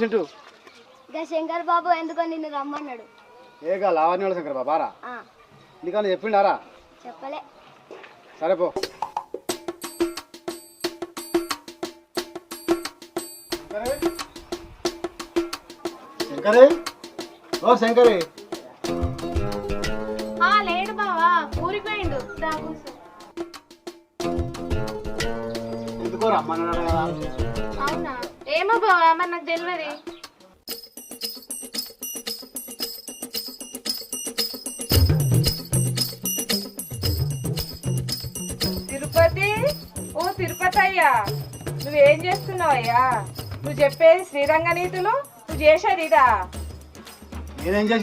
సింటూ ఇక శంకర్ బాబు ఎందుకో నిన్ను రమ్మన్నాడు. ఏగా లావణ్యోళ్ళ శంకర్ బాబారా ఆ, నీకన్నా చెప్పిండారా? చెప్పలే. సరే పో. శంకరే ఓ శంకరే. లేడు బావా, ఊరికి పోయిండు. దా కూర్చో. ఎందుకో రమ్మన్నాడు కదా. అవునా? ఏమో బావా, మరి నాకు తెలియదు. తిరుపతి, ఓ తిరుపతి అయ్యా, నువ్వేం చేస్తున్నావు అయ్యా? నువ్వు చెప్పేది శ్రీరంగ నీతులు, నువ్వు చేసేది ఇదా? నేనేం చేసి